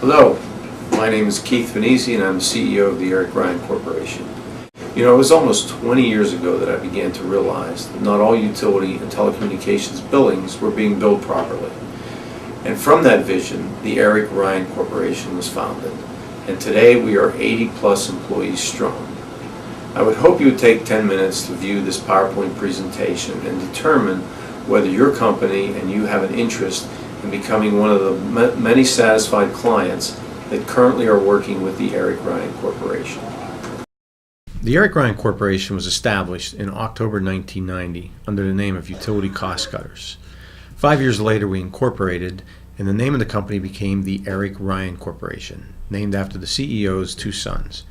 Hello, my name is Keith Venezie and I'm the CEO of the Ryan Corporation. You know, it was almost 20 years ago that I began to realize that not all utility and telecommunications billings were being billed properly. And from that vision, the Ryan Corporation was founded. And today we are 80 plus employees strong. I would hope you would take 10 minutes to view this PowerPoint presentation and determine whether your company and you have an interest in becoming one of the many satisfied clients that currently are working with the Ryan Corporation. The Ryan Corporation was established in October 1990 under the name of Utility Cost Cutters. 5 years later we incorporated, and the name of the company became the Ryan Corporation, named after the CEO's two sons.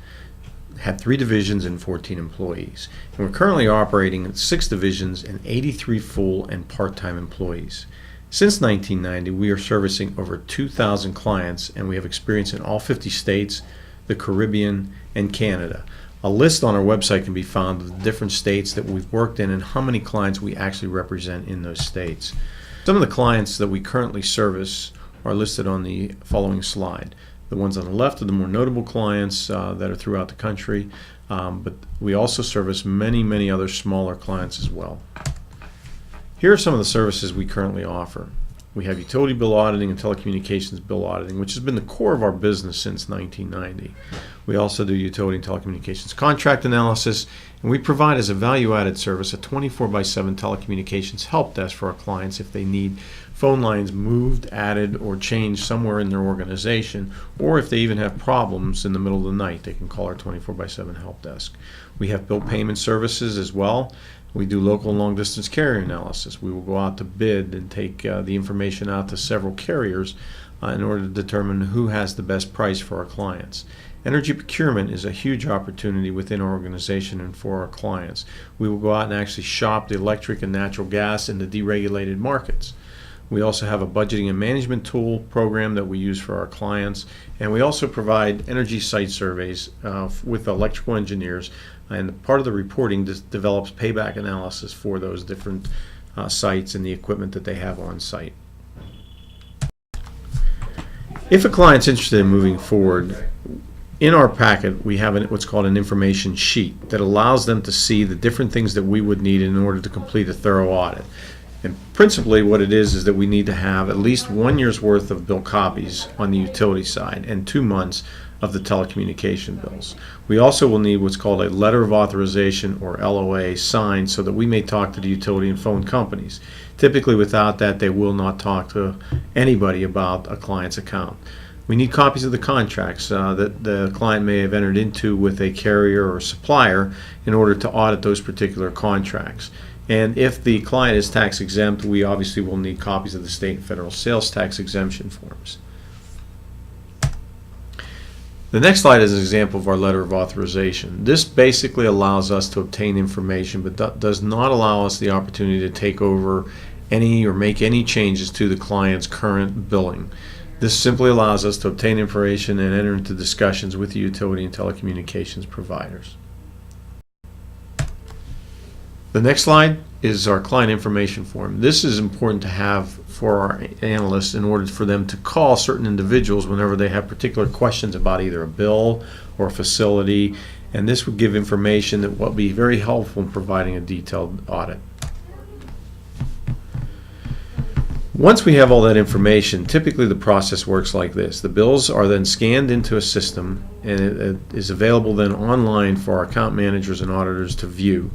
It had 3 divisions and 14 employees. And we're currently operating in 6 divisions and 83 full and part-time employees. Since 1990, we are servicing over 2,000 clients, and we have experience in all 50 states, the Caribbean, and Canada. A list on our website can be found of the different states that we've worked in and how many clients we actually represent in those states. Some of the clients that we currently service are listed on the following slide. The ones on the left are the more notable clients that are throughout the country, but we also service many other smaller clients as well. Here are some of the services we currently offer. We have utility bill auditing and telecommunications bill auditing, which has been the core of our business since 1990. We also do utility and telecommunications contract analysis, and we provide as a value-added service a 24/7 telecommunications help desk for our clients if they need phone lines moved, added, or changed somewhere in their organization, or if they even have problems in the middle of the night, they can call our 24/7 help desk. We have bill payment services as well. We do local and long-distance carrier analysis. We will go out to bid and take the information out to several carriers in order to determine who has the best price for our clients. Energy procurement is a huge opportunity within our organization and for our clients. We will go out and actually shop the electric and natural gas in the deregulated markets. We also have a budgeting and management tool program that we use for our clients, and we also provide energy site surveys with electrical engineers, and part of the reporting develops payback analysis for those different sites and the equipment that they have on site. If a client's interested in moving forward, in our packet we have what's called an information sheet that allows them to see the different things that we would need in order to complete a thorough audit. And principally what it is that we need to have at least 1 year's worth of bill copies on the utility side and 2 months of the telecommunication bills. We also will need what's called a letter of authorization, or LOA, signed so that we may talk to the utility and phone companies. Typically without that they will not talk to anybody about a client's account. We need copies of the contracts that the client may have entered into with a carrier or supplier in order to audit those particular contracts. And if the client is tax exempt, we obviously will need copies of the state and federal sales tax exemption forms. The next slide is an example of our letter of authorization. This basically allows us to obtain information, but does not allow us the opportunity to take over any or make any changes to the client's current billing. This simply allows us to obtain information and enter into discussions with the utility and telecommunications providers. The next slide is our client information form. This is important to have for our analysts in order for them to call certain individuals whenever they have particular questions about either a bill or a facility, and this would give information that will be very helpful in providing a detailed audit. Once we have all that information, typically the process works like this. The bills are then scanned into a system, and it is available then online for our account managers and auditors to view.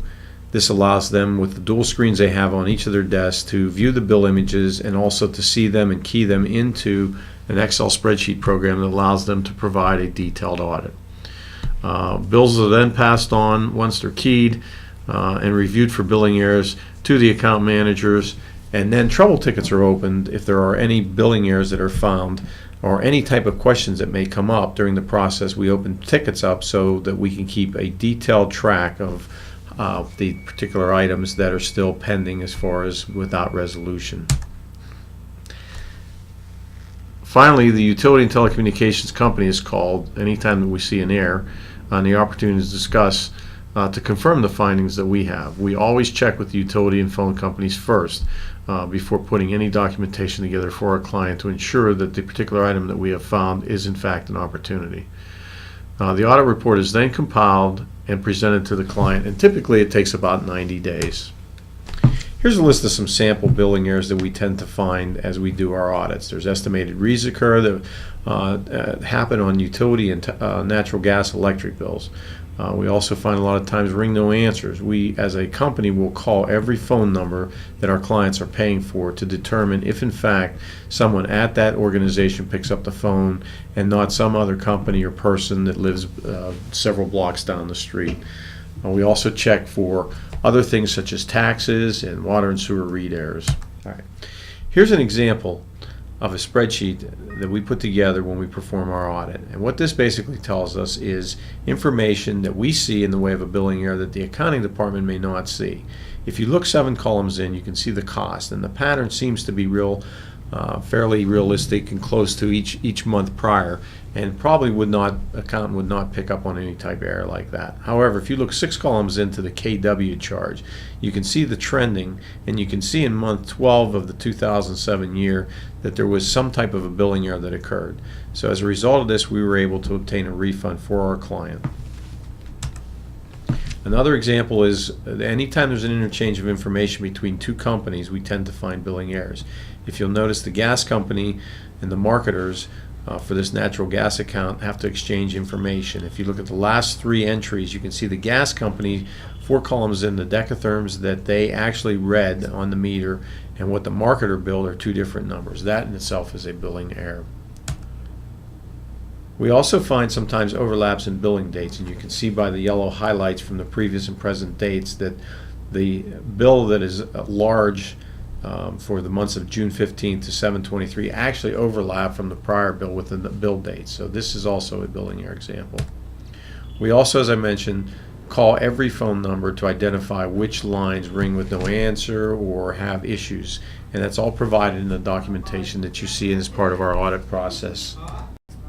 This allows them, with the dual screens they have on each of their desks, to view the bill images and also to see them and key them into an Excel spreadsheet program that allows them to provide a detailed audit. Bills are then passed on once they're keyed and reviewed for billing errors to the account managers, and then trouble tickets are opened if there are any billing errors that are found or any type of questions that may come up during the process. We open tickets up so that we can keep a detailed track of the particular items that are still pending as far as without resolution. Finally, the utility and telecommunications company is called anytime that we see an error, and the opportunity to discuss to confirm the findings that we have. We always check with the utility and phone companies first before putting any documentation together for our client to ensure that the particular item that we have found is in fact an opportunity. The audit report is then compiled and presented to the client, and typically it takes about 90 days. Here's a list of some sample billing errors that we tend to find as we do our audits. There's estimated reads occur that happen on utility and natural gas electric bills. We also find a lot of times ring no answers. We as a company will call every phone number that our clients are paying for to determine if in fact someone at that organization picks up the phone and not some other company or person that lives several blocks down the street. We also check for other things such as taxes and water and sewer read errors. All right. Here's an example of a spreadsheet that we put together when we perform our audit. And what this basically tells us is information that we see in the way of a billing error that the accounting department may not see. If you look 7 columns in, you can see the cost, and the pattern seems to be fairly realistic and close to each month prior, and probably accountant would not pick up on any type of error like that. However, if you look 6 columns into the KW charge, you can see the trending, and you can see in month 12 of the 2007 year that there was some type of a billing error that occurred. So as a result of this, we were able to obtain a refund for our client. Another example is anytime there's an interchange of information between 2 companies, we tend to find billing errors. If you'll notice, the gas company and the marketers for this natural gas account have to exchange information. If you look at the last 3 entries, you can see the gas company, 4 columns in, the decatherms that they actually read on the meter and what the marketer billed are 2 different numbers. That in itself is a billing error. We also find sometimes overlaps in billing dates, and you can see by the yellow highlights from the previous and present dates that the bill that is large for the months of June 15th to 7/23 actually overlap from the prior bill within the bill date. So this is also a billing error example. We also, as I mentioned, call every phone number to identify which lines ring with no answer or have issues, and that's all provided in the documentation that you see as part of our audit process.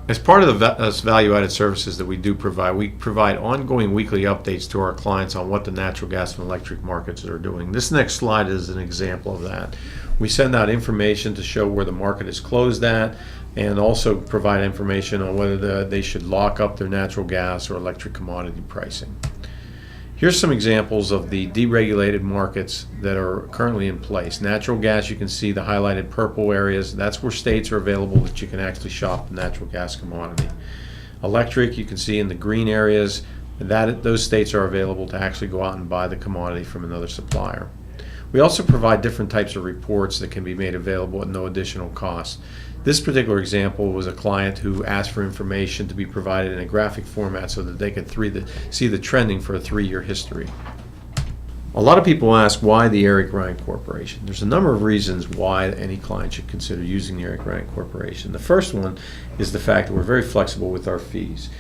As part of the value-added services that we do provide, we provide ongoing weekly updates to our clients on what the natural gas and electric markets are doing. This next slide is an example of that. We send out information to show where the market is closed at, and also provide information on whether they should lock up their natural gas or electric commodity pricing. Here's some examples of the deregulated markets that are currently in place. Natural gas, you can see the highlighted purple areas. That's where states are available that you can actually shop the natural gas commodity. Electric, you can see in the green areas, those states are available to actually go out and buy the commodity from another supplier. We also provide different types of reports that can be made available at no additional cost. This particular example was a client who asked for information to be provided in a graphic format so that they could see the trending for a 3-year history. A lot of people ask why the Eric Ryan Corporation. There's a number of reasons why any client should consider using the Eric Ryan Corporation. The first one is the fact that we're very flexible with our fees.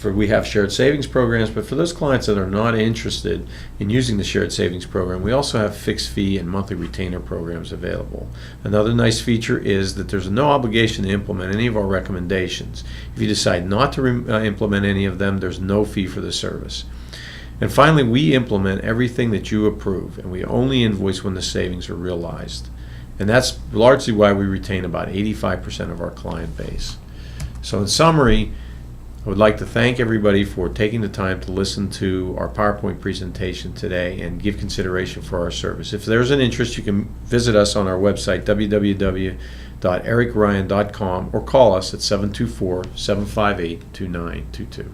We have shared savings programs, but for those clients that are not interested in using the shared savings program, we also have fixed fee and monthly retainer programs available. Another nice feature is that there's no obligation to implement any of our recommendations. If you decide not to implement any of them, there's no fee for the service. And finally, we implement everything that you approve, and we only invoice when the savings are realized. And that's largely why we retain about 85% of our client base. So in summary, I would like to thank everybody for taking the time to listen to our PowerPoint presentation today and give consideration for our service. If there's an interest, you can visit us on our website, www.ericryan.com, or call us at 724-758-2922.